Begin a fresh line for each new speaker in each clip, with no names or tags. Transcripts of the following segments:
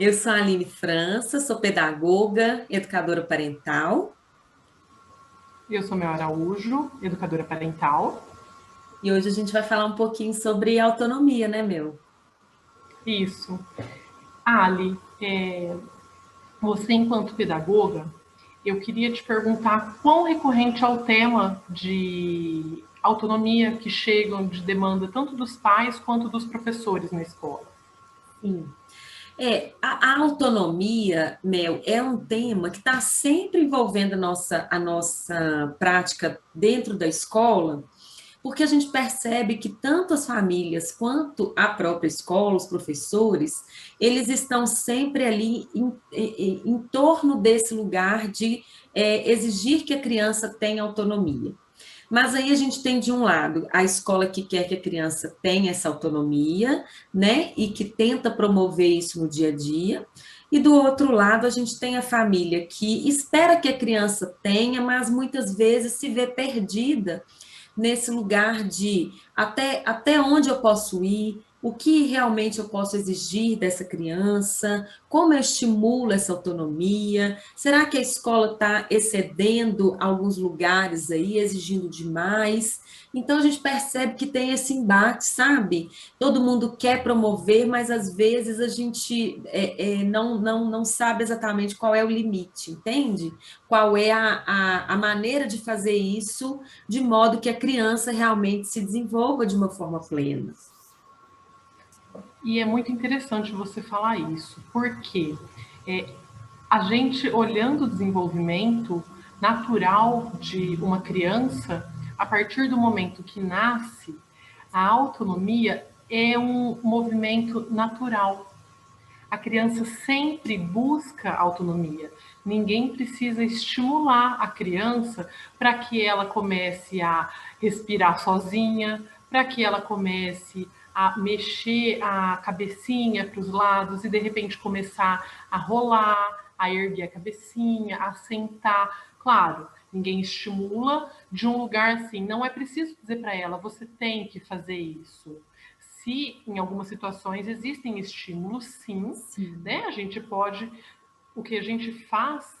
Eu sou a Aline França, sou pedagoga, educadora parental,
Eu sou Mel Araújo, educadora parental.
e hoje a gente vai falar um pouquinho sobre autonomia, né, Meu?
Isso. Ali, você enquanto pedagoga, eu queria te perguntar quão recorrente é o tema de autonomia que chegam de demanda tanto dos pais quanto dos professores na escola.
Sim. A autonomia, Mel, é um tema que está sempre envolvendo a nossa prática dentro da escola, porque a gente percebe que tanto as famílias quanto a própria escola, os professores, eles estão sempre ali em torno desse lugar de exigir que a criança tenha autonomia. Mas aí a gente tem de um lado a escola que quer que a criança tenha essa autonomia, né, e que tenta promover isso no dia a dia. E do outro lado a gente tem a família que espera que a criança tenha, mas muitas vezes se vê perdida nesse lugar de até onde eu posso ir, o que realmente eu posso exigir dessa criança, como eu estimulo essa autonomia, será que a escola está excedendo alguns lugares aí, exigindo demais? Então a gente percebe que tem esse embate, sabe? Todo mundo quer promover, mas às vezes a gente não sabe exatamente qual é o limite, entende? Qual é a maneira de fazer isso de modo que a criança realmente se desenvolva de uma forma plena.
E é muito interessante você falar isso, porque é, a gente olhando o desenvolvimento natural de uma criança, a partir do momento que nasce, a autonomia é um movimento natural. A criança sempre busca autonomia. Ninguém precisa estimular a criança para que ela comece a respirar sozinha, para que ela comece a mexer a cabecinha para os lados e de repente começar a rolar, a erguer a cabecinha, a sentar. Claro, ninguém estimula de um lugar assim. Não é preciso dizer para ela, você tem que fazer isso. Se em algumas situações existem estímulos, sim,
Sim.
né? A gente pode, o que a gente faz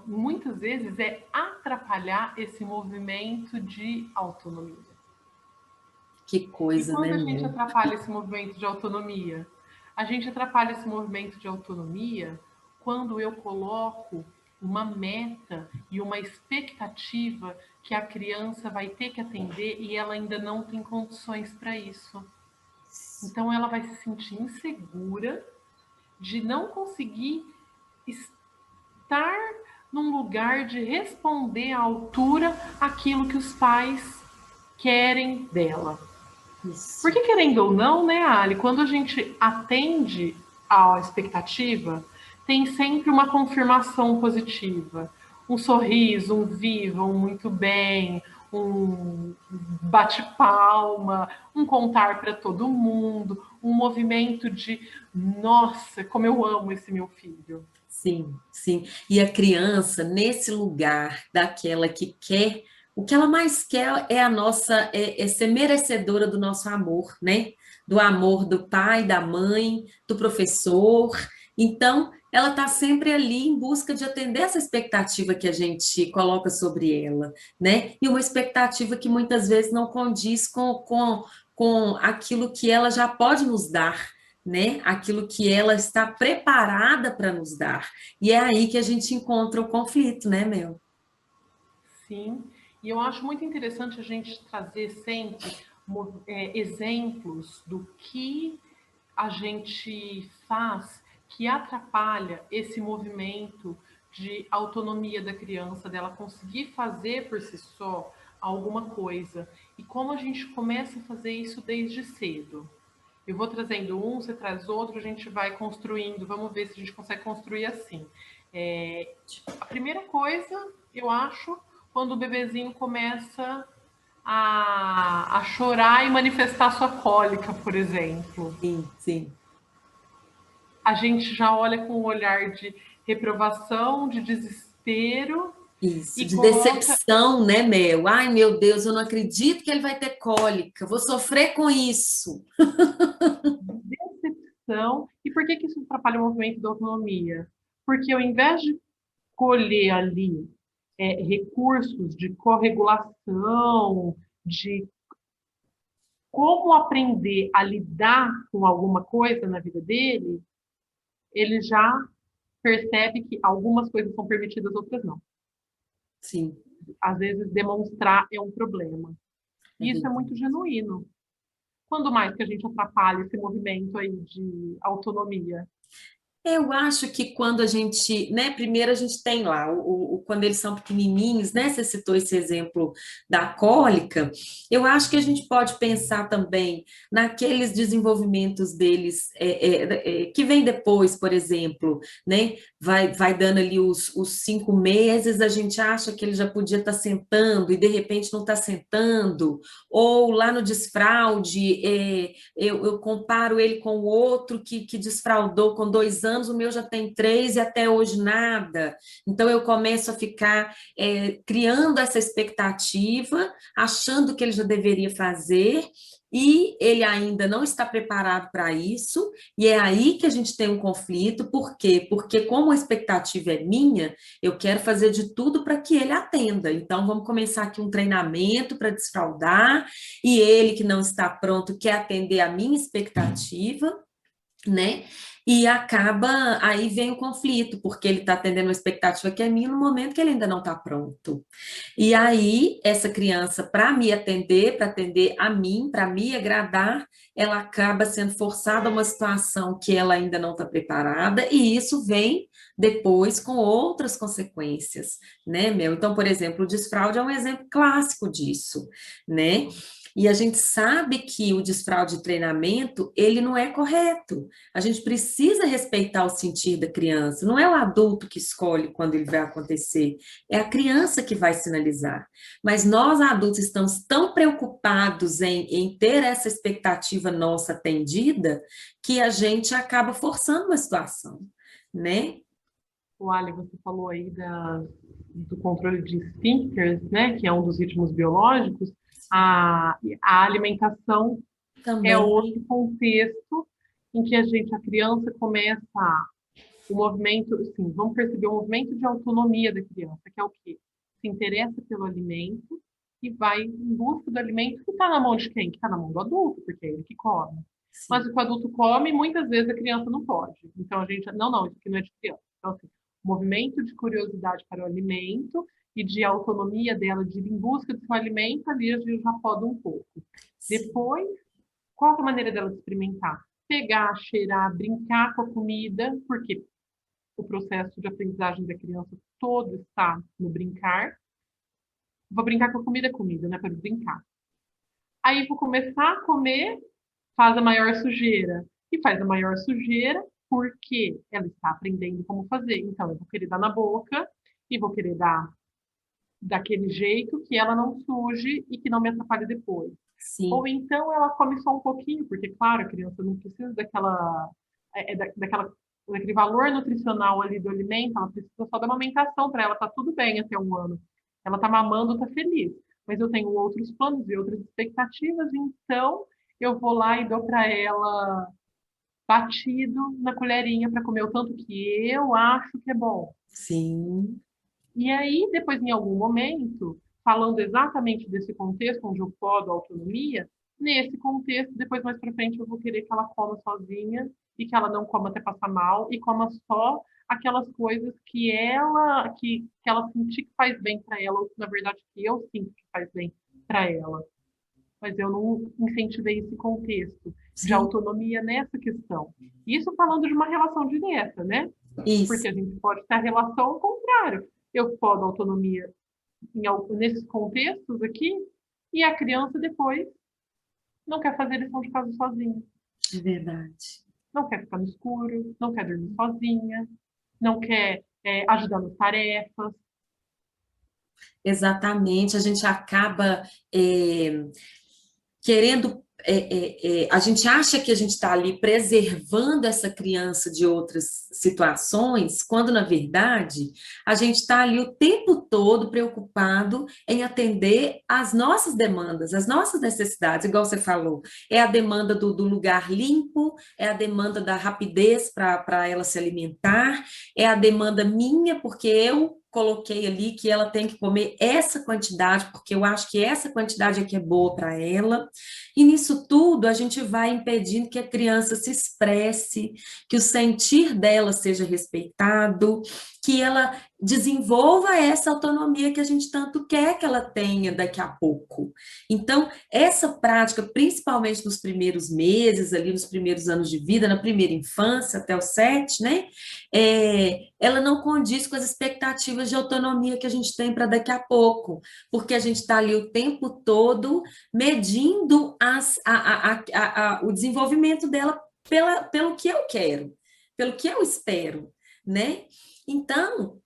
muitas vezes é atrapalhar esse movimento de autonomia.
Que
E
coisa,
quando
né,
a gente
meu?
atrapalha esse movimento de autonomia? A gente atrapalha esse movimento de autonomia quando eu coloco uma meta e uma expectativa que a criança vai ter que atender e ela ainda não tem condições para isso. Então ela vai se sentir insegura de não conseguir estar num lugar de responder à altura aquilo que os pais querem dela.
Isso.
Porque querendo ou não, né, Ali, quando a gente atende à expectativa, tem sempre uma confirmação positiva. Um sorriso, um viva, um muito bem, um bate-palma, um contar para todo mundo, um movimento de nossa, como eu amo esse meu filho.
Sim, sim. E a criança, nesse lugar daquela que quer, o que ela mais quer é a nossa, é ser merecedora do nosso amor, né? Do amor do pai, da mãe, do professor. Então, ela está sempre ali em busca de atender essa expectativa que a gente coloca sobre ela, né? E uma expectativa que muitas vezes não condiz com aquilo que ela já pode nos dar, né? Aquilo que ela está preparada para nos dar. E é aí que a gente encontra o conflito, né, Mel?
Sim, e eu acho muito interessante a gente trazer sempre exemplos do que a gente faz que atrapalha esse movimento de autonomia da criança, dela conseguir fazer por si só alguma coisa. E como a gente começa a fazer isso desde cedo. Eu vou trazendo um, você traz outro, a gente vai construindo. Vamos ver se a gente consegue construir assim. A primeira coisa, eu acho, quando o bebezinho começa a chorar e manifestar sua cólica, por exemplo.
Sim, sim.
A gente já olha com um olhar de reprovação, de desespero
Isso,
e
de
coloca
decepção, né, Mel? Ai, meu Deus, eu não acredito que ele vai ter cólica, vou sofrer com isso.
decepção e por que isso atrapalha o movimento da autonomia? Porque ao invés de colher ali recursos de corregulação, de como aprender a lidar com alguma coisa na vida dele, ele já percebe que algumas coisas são permitidas, outras não.
Sim.
Às vezes, demonstrar é um problema. E isso é muito genuíno. Quando mais que a gente atrapalha esse movimento aí de autonomia?
Eu acho que quando a gente, né, primeiro a gente tem lá, quando eles são pequenininhos, né, você citou esse exemplo da cólica, eu acho que a gente pode pensar também naqueles desenvolvimentos deles que vem depois, por exemplo, né, vai dando ali os 5 meses, a gente acha que ele já podia estar sentando e de repente não está sentando, ou lá no desfraude, eu comparo ele com o outro que desfraudou com 2 anos, o meu já tem 3 e até hoje nada. Então eu começo a ficar criando essa expectativa, achando que ele já deveria fazer, e ele ainda não está preparado para isso, e é aí que a gente tem um conflito. Por quê? Porque como a expectativa é minha, eu quero fazer de tudo para que ele atenda. Então vamos começar aqui um treinamento para desfraudar, e ele que não está pronto quer atender a minha expectativa, né? E acaba, aí vem o conflito, porque ele está atendendo uma expectativa que é minha no momento que ele ainda não está pronto. E aí, essa criança, para me atender, para atender a mim, para me agradar, ela acaba sendo forçada a uma situação que ela ainda não está preparada, e isso vem depois com outras consequências, né, Mel? Então, por exemplo, o desfraude é um exemplo clássico disso, né? E a gente sabe que o desfraude de treinamento, ele não é correto. A gente precisa respeitar o sentir da criança. Não é o adulto que escolhe quando ele vai acontecer, é a criança que vai sinalizar. Mas nós, adultos, estamos tão preocupados em ter essa expectativa nossa atendida que a gente acaba forçando uma situação, né?
O Ali, você falou aí do controle de esfíncteres, né, que é um dos ritmos biológicos. A alimentação é
Também.
outro contexto em que a criança começa o movimento, assim, vamos perceber o movimento de autonomia da criança, que é o quê? Se interessa pelo alimento e vai em busca do alimento que está na mão de quem? Que está na mão do adulto, porque é ele que come. Mas
Sim.
o que o adulto come, muitas vezes a criança não pode. Então a gente, não, isso aqui não é de criança. Então, assim, movimento de curiosidade para o alimento e de autonomia dela de ir em busca do seu alimento, ali a gente já poda um pouco. Depois, qual é a maneira dela de experimentar? Pegar, cheirar, brincar com a comida, porque o processo de aprendizagem da criança todo está no brincar. Vou brincar com a comida, né? Para brincar. Aí vou começar a comer, faz a maior sujeira. E faz a maior sujeira porque ela está aprendendo como fazer. Então, eu vou querer dar na boca e vou querer dar daquele jeito que ela não suje e que não me atrapalhe depois. Ou
Sim.
então ela come só um pouquinho, porque, claro, a criança não precisa daquele valor nutricional ali do alimento, ela precisa só da amamentação para ela, tá tudo bem até 1 ano. Ela tá mamando, tá feliz. Mas eu tenho outros planos e outras expectativas, então eu vou lá e dou para ela batido na colherinha para comer o tanto que eu acho que é bom.
Sim.
E aí, depois, em algum momento, falando exatamente desse contexto onde eu podo autonomia, nesse contexto, depois mais para frente, eu vou querer que ela coma sozinha e que ela não coma até passar mal e coma só aquelas coisas que ela sentir que faz bem para ela, ou na verdade que eu sinto que faz bem para ela. Mas eu não incentivei esse contexto de
Sim.
autonomia nessa questão. Isso falando de uma relação direta, né?
Isso.
Porque a gente pode ter a relação ao contrário. Eu podo autonomia nesses contextos aqui e a criança depois não quer fazer lição de casa sozinha,
É verdade.
não quer ficar no escuro, não quer dormir sozinha, não quer ajudar nas tarefas.
Exatamente, a gente acaba querendo a gente acha que a gente está ali preservando essa criança de outras situações, quando, na verdade, a gente está ali o tempo todo preocupado em atender às nossas demandas, às nossas necessidades, igual você falou, é a demanda do lugar limpo, é a demanda da rapidez para ela se alimentar, é a demanda minha, porque eu coloquei ali que ela tem que comer essa quantidade, porque eu acho que essa quantidade é que é boa para ela. E nisso tudo, a gente vai impedindo que a criança se expresse, que o sentir dela seja respeitado, que ela desenvolva essa autonomia que a gente tanto quer que ela tenha daqui a pouco. Então, essa prática, principalmente nos primeiros meses, ali nos primeiros anos de vida, na primeira infância, até os 7, né? Ela não condiz com as expectativas de autonomia que a gente tem para daqui a pouco, porque a gente está ali o tempo todo medindo o desenvolvimento dela pelo que eu quero, pelo que eu espero, né? Então,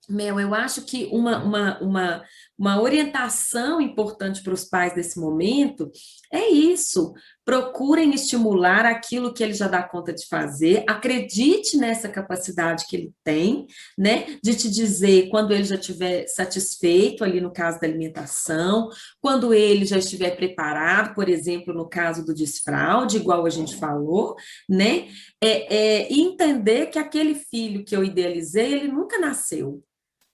Mel, eu acho que uma orientação importante para os pais nesse momento é isso. Procurem estimular aquilo que ele já dá conta de fazer, acredite nessa capacidade que ele tem, né? De te dizer quando ele já estiver satisfeito ali no caso da alimentação, quando ele já estiver preparado, por exemplo, no caso do desfraude, igual a gente falou, né? E entender que aquele filho que eu idealizei, ele nunca nasceu.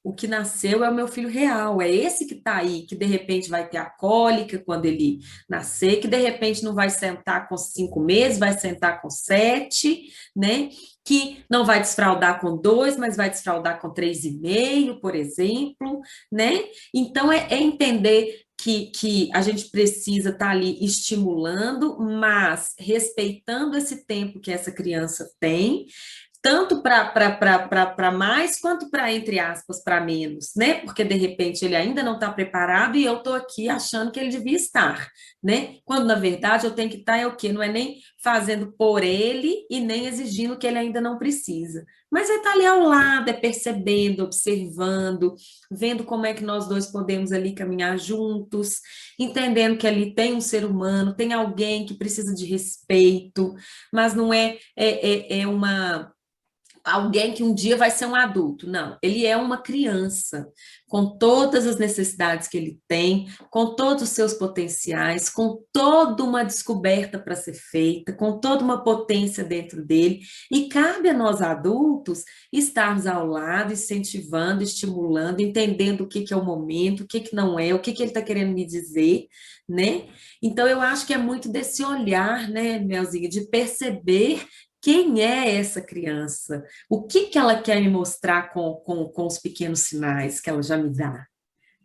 O que nasceu é o meu filho real, é esse que está aí, que de repente vai ter a cólica quando ele nascer, que de repente não vai sentar com 5 meses, vai sentar com 7, né? Que não vai desfraldar com 2, mas vai desfraldar com 3,5, por exemplo, né? Então, é entender que a gente precisa estar ali estimulando, mas respeitando esse tempo que essa criança tem, tanto para mais quanto para, entre aspas, para menos, né? Porque de repente ele ainda não está preparado e eu estou aqui achando que ele devia estar, né? Quando na verdade eu tenho que estar é o quê? Não é nem fazendo por ele e nem exigindo que ele ainda não precisa. Mas é estar ali ao lado, é percebendo, observando, vendo como é que nós dois podemos ali caminhar juntos, entendendo que ali tem um ser humano, tem alguém que precisa de respeito, mas não é uma alguém que um dia vai ser um adulto. Não, ele é uma criança, com todas as necessidades que ele tem, com todos os seus potenciais, com toda uma descoberta para ser feita, com toda uma potência dentro dele. E cabe a nós adultos estarmos ao lado, incentivando, estimulando, entendendo o que, que é o momento, o que, que não é, o que, que ele está querendo me dizer, né? Então, eu acho que é muito desse olhar, né, Melzinha, de perceber quem é essa criança? O que que ela quer me mostrar com os pequenos sinais que ela já me dá,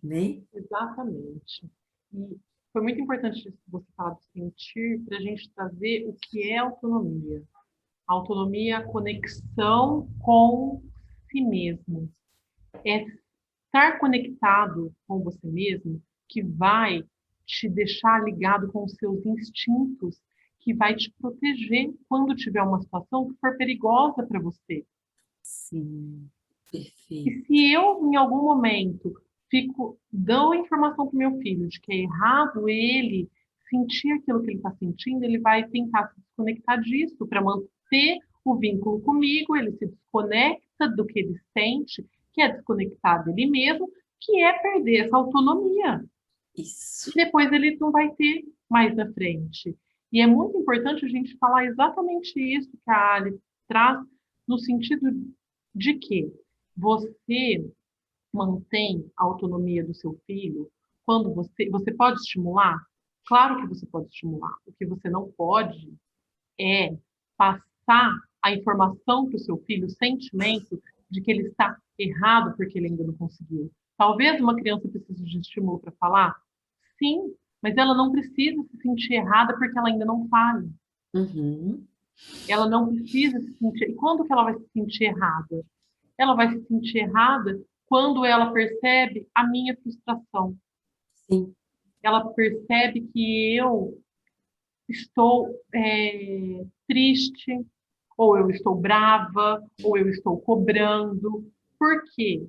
né?
Exatamente. E foi muito importante você falar do sentir para a gente trazer o que é autonomia. A autonomia é a conexão com si mesmo. É estar conectado com você mesmo que vai te deixar ligado com os seus instintos, que vai te proteger quando tiver uma situação que for perigosa para você.
Sim,
E
perfeito.
se eu, em algum momento, dou informação para o meu filho de que é errado ele sentir aquilo que ele está sentindo, ele vai tentar se desconectar disso para manter o vínculo comigo, ele se desconecta do que ele sente, que é desconectar dele mesmo, que é perder essa autonomia. E
Isso.
depois ele não vai ter mais na frente. E é muito importante a gente falar exatamente isso que a Ali traz, no sentido de que você mantém a autonomia do seu filho quando você pode estimular? Claro que você pode estimular. O que você não pode é passar a informação para o seu filho, o sentimento de que ele está errado porque ele ainda não conseguiu. Talvez uma criança precise de estímulo para falar, sim, mas ela não precisa se sentir errada porque ela ainda não fala.
Uhum.
Ela não precisa se sentir. E quando que ela vai se sentir errada? Ela vai se sentir errada quando ela percebe a minha frustração.
Sim.
Ela percebe que eu estou triste, ou eu estou brava, ou eu estou cobrando. Por quê?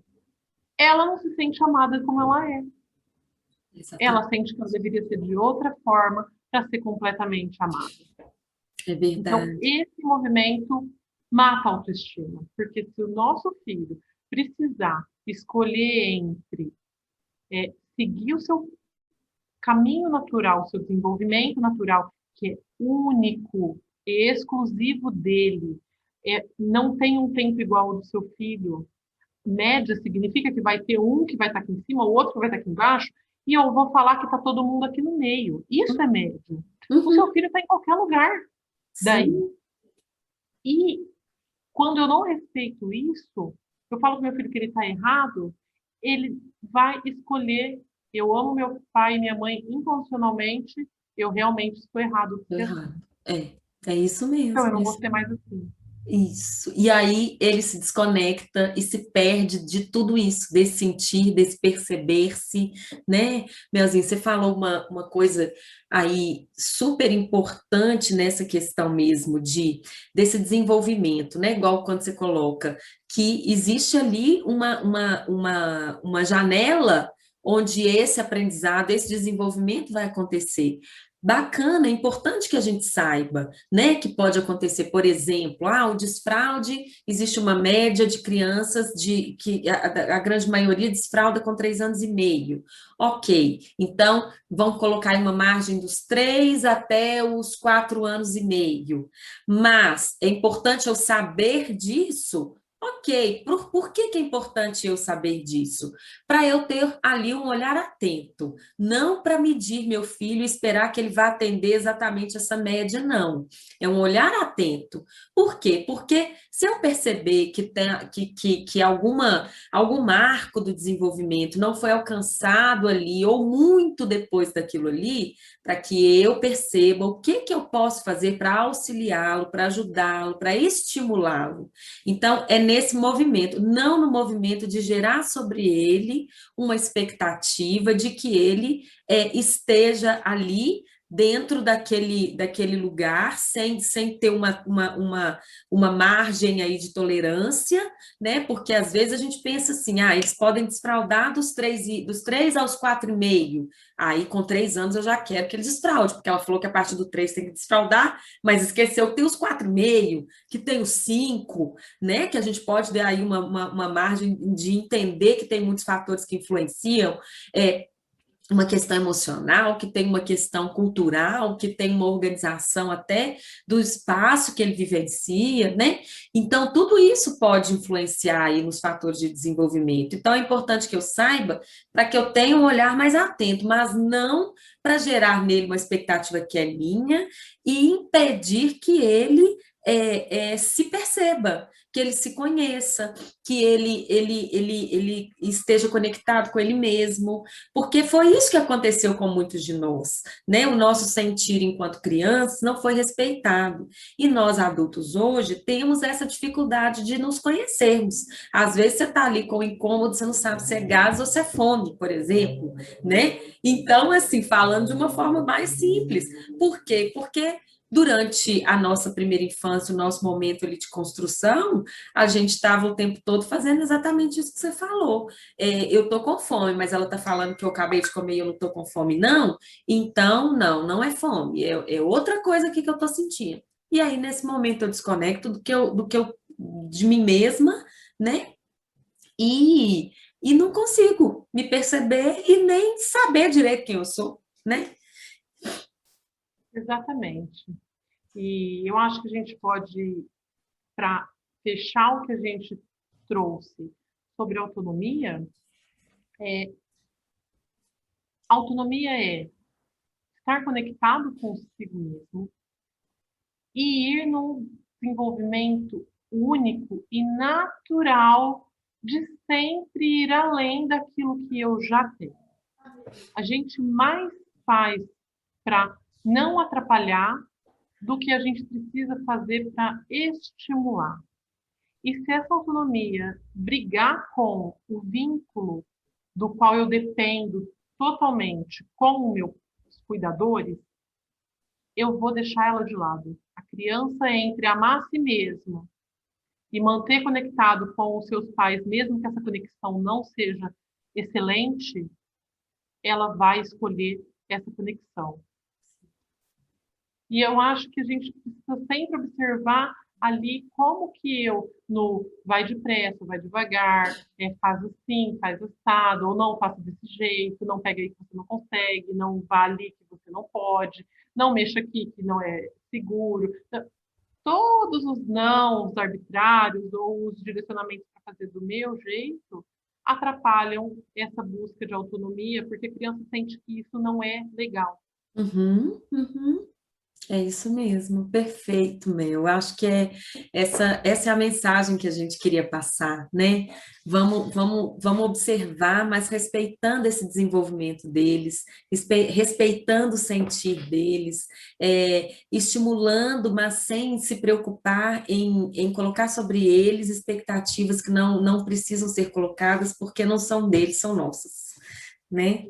Ela não se sente amada como ela é. Ela
Exatamente.
sente que ela deveria ser de outra forma, para ser completamente amado.
É
Então,
verdade.
esse movimento mata a autoestima, porque se o nosso filho precisar escolher entre seguir o seu caminho natural, o seu desenvolvimento natural, que é único e exclusivo dele, não tem um tempo igual ao do seu filho. Média significa que vai ter um que vai estar aqui em cima, o outro que vai estar aqui embaixo, e eu vou falar que está todo mundo aqui no meio. Isso é média. O
Uhum,
seu filho está em qualquer lugar daí.
sim.
E quando eu não respeito isso, eu falo para meu filho que ele está errado, ele vai escolher. Eu amo meu pai e minha mãe incondicionalmente, eu realmente estou errado
Tô
porque é assim.
errado. É isso
Então eu
mesmo.
não vou ser mais assim.
Isso. E aí ele se desconecta e se perde de tudo isso, desse sentir, desse perceber-se, né? Melzinho, você falou uma coisa aí super importante nessa questão mesmo desse desenvolvimento, né? Igual quando você coloca que existe ali uma janela onde esse aprendizado, esse desenvolvimento vai acontecer. Bacana, é importante que a gente saiba, né, que pode acontecer, por exemplo, o desfraude, existe uma média de crianças de que a grande maioria desfrauda com 3 anos e meio. Ok, então vão colocar aí uma margem dos 3 até os 4 anos e meio. Mas é importante eu saber disso. Ok, por que que é importante eu saber disso? Para eu ter ali um olhar atento, não para medir meu filho e esperar que ele vá atender exatamente essa média, não. É um olhar atento. Por quê? Porque se eu perceber que algum marco do desenvolvimento não foi alcançado ali, ou muito depois daquilo ali, para que eu perceba o que eu posso fazer para auxiliá-lo, para ajudá-lo, para estimulá-lo. Então, é nesse movimento, não no movimento de gerar sobre ele uma expectativa de que ele esteja ali dentro daquele lugar, sem ter uma margem aí de tolerância, né? Porque às vezes a gente pensa assim, eles podem desfraudar dos três aos 4 e meio. Aí, com 3 anos, eu já quero que ele desfraude, porque ela falou que a partir do 3 tem que desfraudar, mas esqueceu que tem os 4 e meio, que tem os 5, né? Que a gente pode dar aí uma margem de entender que tem muitos fatores que influenciam. Uma questão emocional, que tem uma questão cultural, que tem uma organização até do espaço que ele vivencia, né? Então, tudo isso pode influenciar aí nos fatores de desenvolvimento. Então, é importante que eu saiba para que eu tenha um olhar mais atento, mas não para gerar nele uma expectativa que é minha e impedir que ele se perceba, que ele se conheça, que ele esteja conectado com ele mesmo, porque foi isso que aconteceu com muitos de nós, né? O nosso sentir enquanto crianças não foi respeitado. E nós, adultos, hoje, temos essa dificuldade de nos conhecermos. Às vezes você está ali com incômodo, você não sabe se é gases ou se é fome, por exemplo, né? Então, assim, falando de uma forma mais simples. Por quê? Porque durante a nossa primeira infância, o nosso momento ali de construção, a gente estava o tempo todo fazendo exatamente isso que você falou. Eu tô com fome, mas ela tá falando que eu acabei de comer e eu não tô com fome, não. Então, não é fome, é outra coisa aqui que eu tô sentindo. E aí, nesse momento, eu desconecto de mim mesma, né? E, e não consigo me perceber e nem saber direito quem eu sou, né?
Exatamente. E eu acho que a gente pode, para fechar o que a gente trouxe sobre autonomia, autonomia é estar conectado consigo mesmo e ir num desenvolvimento único e natural de sempre ir além daquilo que eu já tenho. A gente mais faz para não atrapalhar do que a gente precisa fazer para estimular. E se essa autonomia brigar com o vínculo do qual eu dependo totalmente com os meus cuidadores, eu vou deixar ela de lado. A criança, entre amar a si mesma e manter conectado com os seus pais, mesmo que essa conexão não seja excelente, ela vai escolher essa conexão. E eu acho que a gente precisa sempre observar ali como que eu, no vai depressa, vai devagar, faz assim, faz assado, ou não faça desse jeito, não pega aí que você não consegue, não vá ali que você não pode, não mexa aqui que não é seguro. Então, todos os não, os arbitrários ou os direcionamentos para fazer do meu jeito atrapalham essa busca de autonomia, porque a criança sente que isso não é legal.
Uhum, uhum. É isso mesmo, perfeito, meu. Acho que essa é a mensagem que a gente queria passar, né? Vamos observar, mas respeitando esse desenvolvimento deles, respeitando o sentir deles, estimulando, mas sem se preocupar em colocar sobre eles expectativas que não precisam ser colocadas, porque não são deles, são nossas, né?